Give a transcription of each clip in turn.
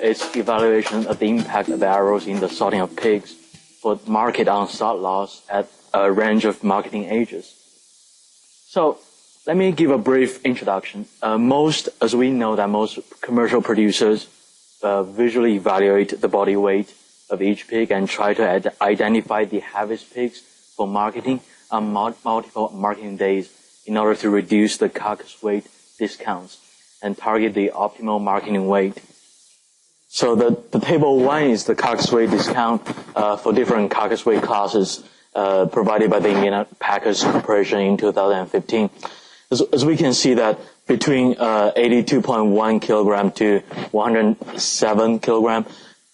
its evaluation of the impact of arrows in the sorting of pigs for market on-sort loss at a range of marketing ages. So let me give a brief introduction. As we know that most commercial producers visually evaluate the body weight of each pig and try to identify the heaviest pigs for marketing on multiple marketing days in order to reduce the carcass weight discounts and target the optimal marketing weight. So the table 1 is the carcass weight discount for different carcass weight classes provided by the Indian Packers Corporation in 2015. As we can see that between 82.1 kilogram to 107 kilogram,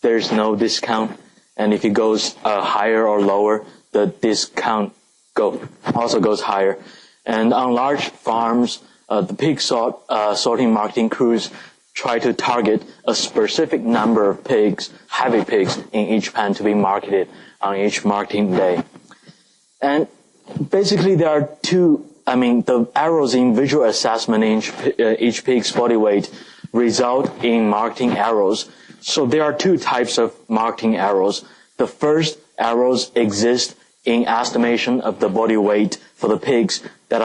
there's no discount. And if it goes higher or lower, the discount also goes higher. And on large farms, the pig sorting marketing crews try to target a specific number of pigs, heavy pigs, in each pen to be marketed on each marketing day. And basically there are the arrows in visual assessment in each pig's body weight result in marketing arrows. So there are 2 types of marketing arrows. The first arrows exist in estimation of the body weight for the pigs that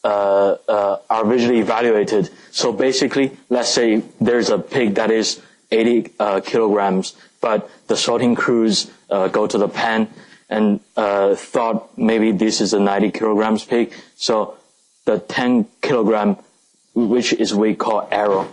are visually evaluated. So basically, let's say there's a pig that is 80 kilograms, but the sorting crews go to the pen and thought maybe this is a 90 kilograms pig. So the 10 kilogram, which is we call arrow.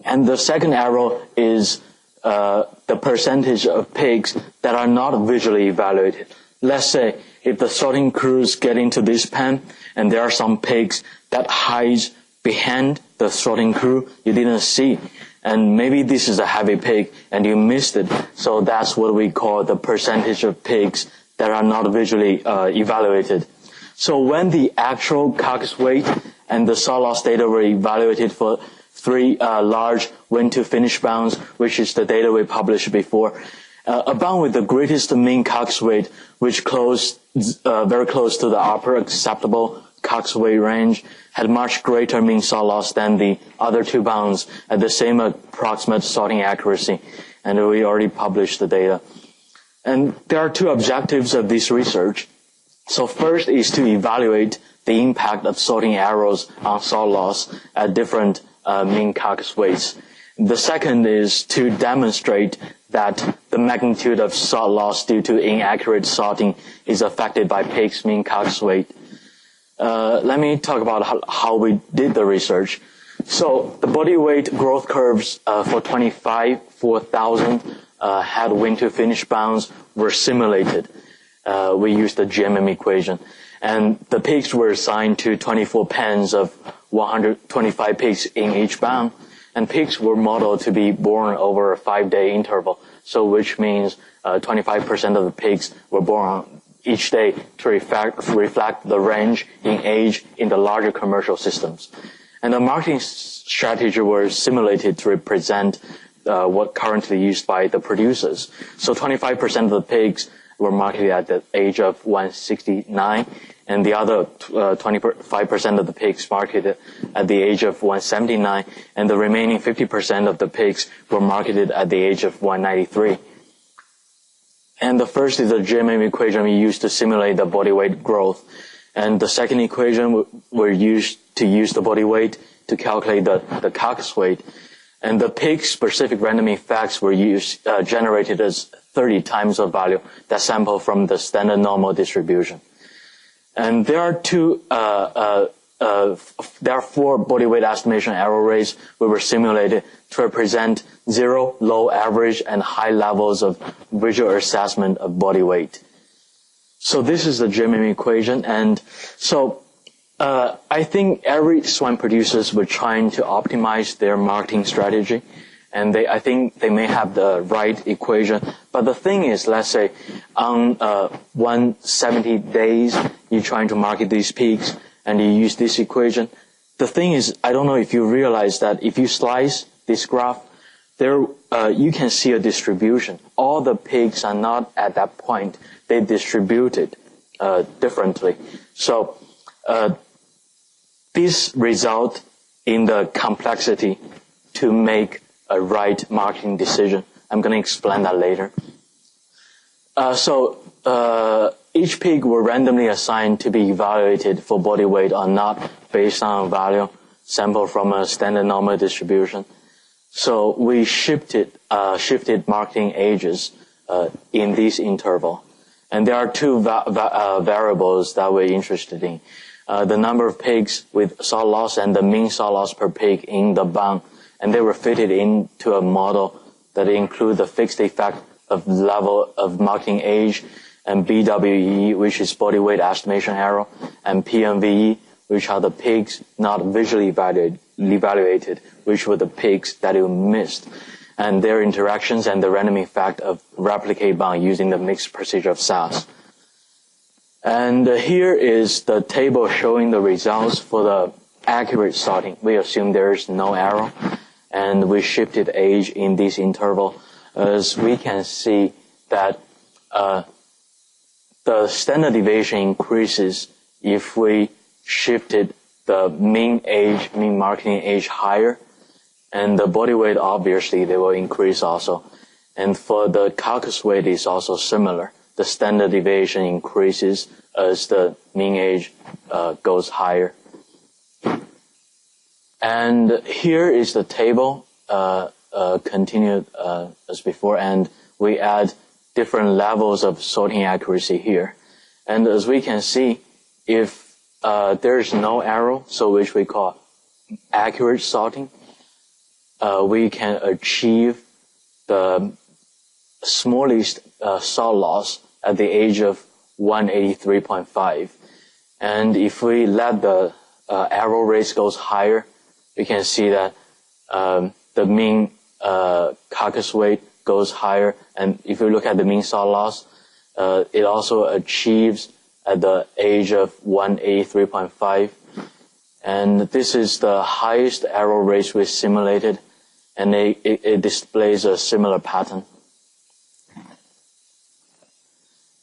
And the second arrow is the percentage of pigs that are not visually evaluated. Let's say if the sorting crews get into this pen and there are some pigs that hides behind the sorting crew you didn't see, and maybe this is a heavy pig and you missed it. So that's what we call the percentage of pigs that are not visually evaluated. So when the actual carcass weight and the sort loss data were evaluated for 3 large win to finish bounds, which is the data we published before, a bound with the greatest mean carcass weight, which very close to the upper acceptable carcass weight range, had much greater mean sort loss than the other 2 bounds at the same approximate sorting accuracy. And we already published the data. And there are 2 objectives of this research. So first is to evaluate the impact of sorting arrows on sort loss at different mean carcass weights. The second is to demonstrate that the magnitude of sort loss due to inaccurate sorting is affected by pigs' mean carcass weight. Let me talk about how we did the research. So the body weight growth curves for 25, 4,000 head win to finish bounds were simulated. We used the GMM equation. And the pigs were assigned to 24 pens of 125 pigs in each bound. And pigs were modeled to be born over a 5-day interval. So which means 25% of the pigs were born each day to reflect the range in age in the larger commercial systems. And the marketing strategy was simulated to represent what currently used by the producers. So 25% of the pigs were marketed at the age of 169, and the other 25% of the pigs marketed at the age of 179, and the remaining 50% of the pigs were marketed at the age of 193. And the first is the GMM equation we used to simulate the body weight growth. And the second equation we used to use the body weight to calculate the carcass weight. And the pig-specific random effects were generated as 30 times of value that sample from the standard normal distribution. And there are there are 4 body weight estimation error rates we were simulated to represent 0, low, average, and high levels of visual assessment of body weight. So this is the GMM equation, and so I think every swine producers were trying to optimize their marketing strategy, and I think they may have the right equation. But the thing is, let's say on 170 days, you're trying to market these pigs, and you use this equation. The thing is, I don't know if you realize that if you slice this graph, there you can see a distribution. All the pigs are not at that point. They distributed differently. So this result in the complexity to make a right marketing decision. I'm going to explain that later. Each pig were randomly assigned to be evaluated for body weight or not based on a value sample from a standard normal distribution. So we shifted marketing ages in this interval. And there are two variables that we're interested in. The number of pigs with salt loss and the mean salt loss per pig in the bun. And they were fitted into a model that include the fixed effect of level of marketing age, and BWE, which is body weight estimation error, and PMVE, which are the pigs not visually evaluated, which were the pigs that you missed, and their interactions and the random effect of replicate bound using the mixed procedure of SAS. And here is the table showing the results for the accurate sorting. We assume there is no error, and we shifted age in this interval. As we can see that the standard deviation increases if we shifted the mean marketing age higher, and the body weight, obviously, they will increase also. And for the carcass weight is also similar. The standard deviation increases as the mean age goes higher. And here is the table continued as before, and we add different levels of sorting accuracy here. And as we can see, if there is no error, so which we call accurate sorting, we can achieve the smallest salt loss at the age of 183.5. And if we let the error rate goes higher, we can see that the mean carcass weight goes higher. And if you look at the mean salt loss, it also achieves at the age of 183.5. And this is the highest error rate we simulated, and it displays a similar pattern.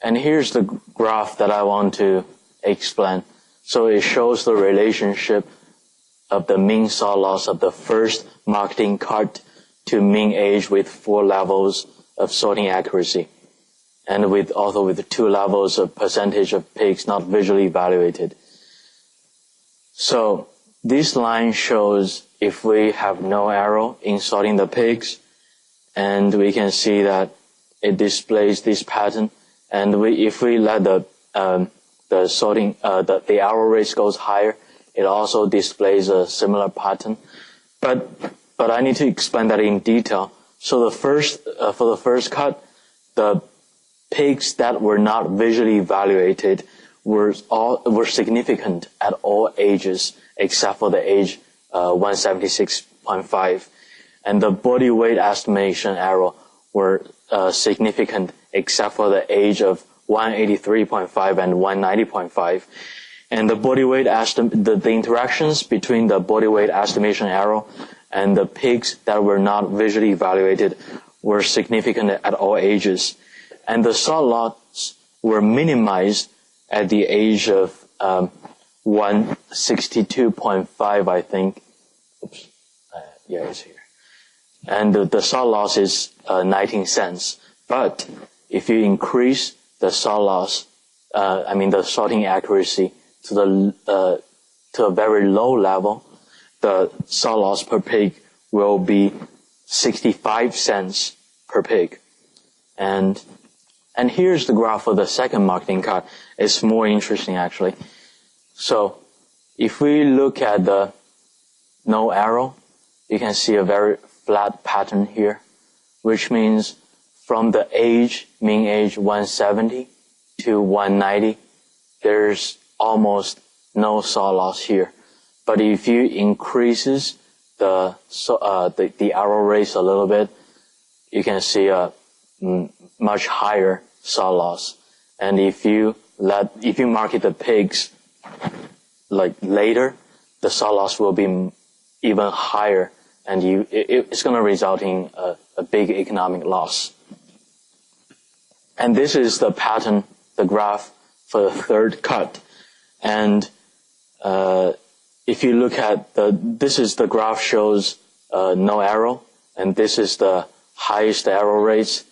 And here's the graph that I want to explain. So it shows the relationship of the mean salt loss of the first marketing cart to mean age with 4 levels of sorting accuracy, and also with 2 levels of percentage of pigs not visually evaluated. So this line shows if we have no error in sorting the pigs, and we can see that it displays this pattern. And if we let the error rate goes higher, it also displays a similar pattern. But I need to explain that in detail. So for the first cut, the pigs that were not visually evaluated were significant at all ages except for the age 176.5, and the body weight estimation error were significant except for the age of 183.5 and 190.5. And the body weight the interactions between the body weight estimation error and the pigs that were not visually evaluated were significant at all ages. And the salt loss were minimized at the age of 162.5, I think. Oops. Yeah, it's here. And the salt loss is 19 cents. But if you increase the salt loss, the sorting accuracy to a very low level, the salt loss per pig will be 65 cents per pig. And here's the graph for the second marketing card. It's more interesting, actually. So if we look at the no error, you can see a very flat pattern here, which means from the mean age 170 to 190, there's almost no salt loss here. But if you increases the error rate a little bit, you can see a much higher salt loss. And if you market the pigs like later, the salt loss will be even higher, and it's going to result in a big economic loss. And this is the pattern, the graph for the third cut. And if you look at this is the graph shows no error, and this is the highest error rates.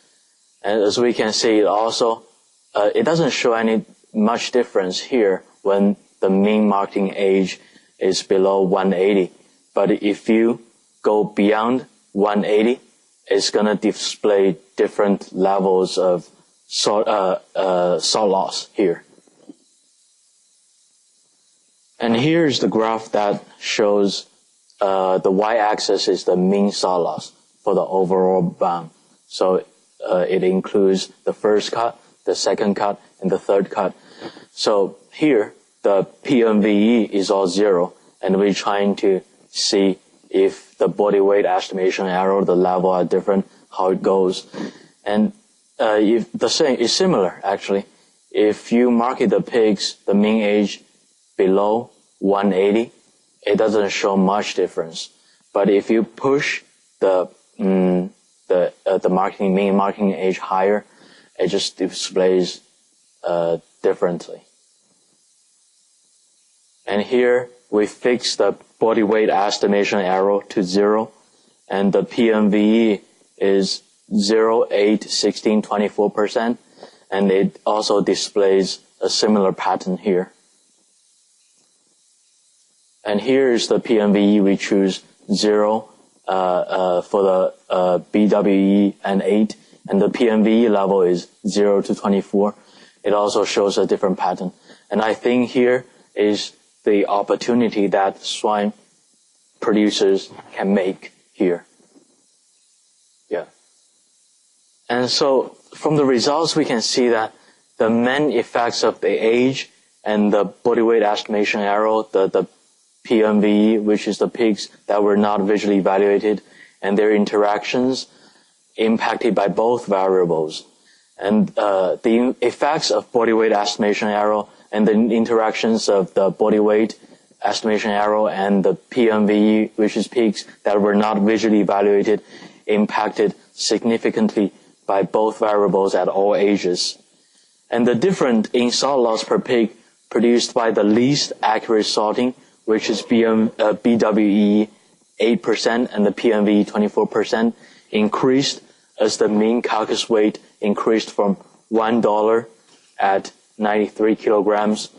And as we can see, it doesn't show any much difference here when the mean marketing age is below 180. But if you go beyond 180, it's going to display different levels of salt loss here. And here's the graph that shows the y-axis is the mean salt loss for the overall bound. So it includes the first cut, the second cut, and the third cut. So here, the PMVE is all 0, and we're trying to see if the body weight estimation error, the level are different, how it goes. And if the same is similar, actually. If you market the pigs, the mean age below 180, it doesn't show much difference. But if you push the mean marketing age higher, it just displays differently. And here we fix the body weight estimation error to 0, and the PMVE is 0, 8, 16, 24%, and it also displays a similar pattern here. And here is the PMVE. We choose 0 for the BWE and 8, and the PMVE level is 0 to 24. It also shows a different pattern. And I think here is the opportunity that swine producers can make here. Yeah. And so from the results, we can see that the main effects of the age and the body weight estimation error, the PMVE, which is the pigs that were not visually evaluated, and their interactions impacted by both variables. And the effects of body weight estimation error and the interactions of the body weight estimation error and the PMVE, which is pigs that were not visually evaluated, impacted significantly by both variables at all ages. And the difference in salt loss per pig produced by the least accurate sorting, which is BWE 8% and the PMVE 24%, increased as the mean carcass weight increased from $1 at 93 kilograms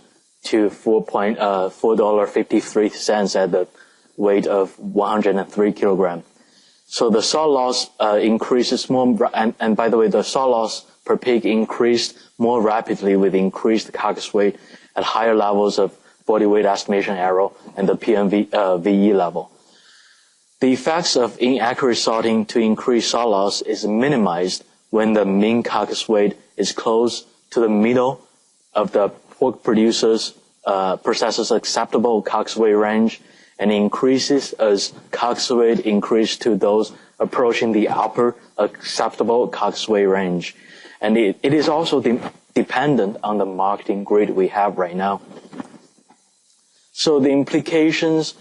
to $4.53 at the weight of 103 kilograms. So the salt loss increases more, and by the way, the salt loss per pig increased more rapidly with increased carcass weight at higher levels of body weight estimation error and the PMVE level. The effects of inaccurate sorting to increase salt loss is minimized when the mean carcass weight is close to the middle of the pork processor's acceptable carcass weight range, and increases as carcass weight increase to those approaching the upper acceptable carcass weight range. And it is also dependent on the marketing grid we have right now. So the implications,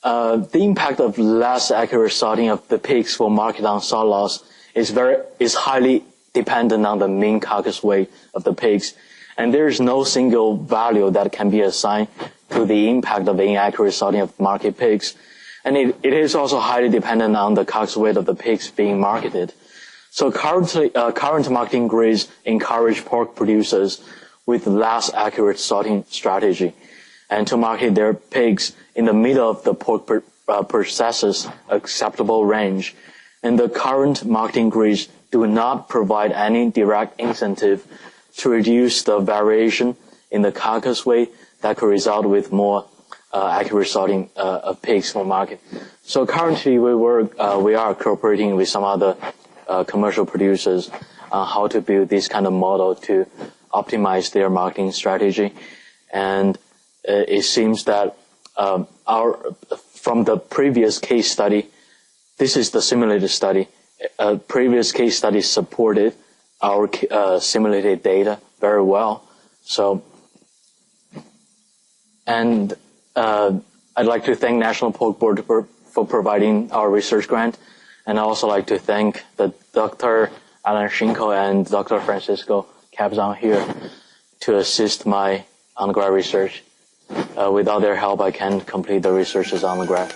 the impact of less accurate sorting of the pigs for market on salt loss is highly dependent on the mean carcass weight of the pigs. And there is no single value that can be assigned to the impact of inaccurate sorting of market pigs. And it is also highly dependent on the carcass weight of the pigs being marketed. So current marketing grids encourage pork producers with less accurate sorting strategy and to market their pigs in the middle of the pork processor's acceptable range. And the current marketing grids do not provide any direct incentive to reduce the variation in the carcass weight that could result with more accurate sorting of pigs for market. So currently we are cooperating with some other commercial producers on how to build this kind of model to optimize their marketing strategy. And it seems that from the previous case study, this is the simulated study. Previous case study supported our simulated data very well. So, and I'd like to thank National Pork Board for providing our research grant, and I also like to thank the Dr. Alan Schinko and Dr. Francisco Cabzon here to assist my undergrad research. Without their help, I can't complete the researches on the grad.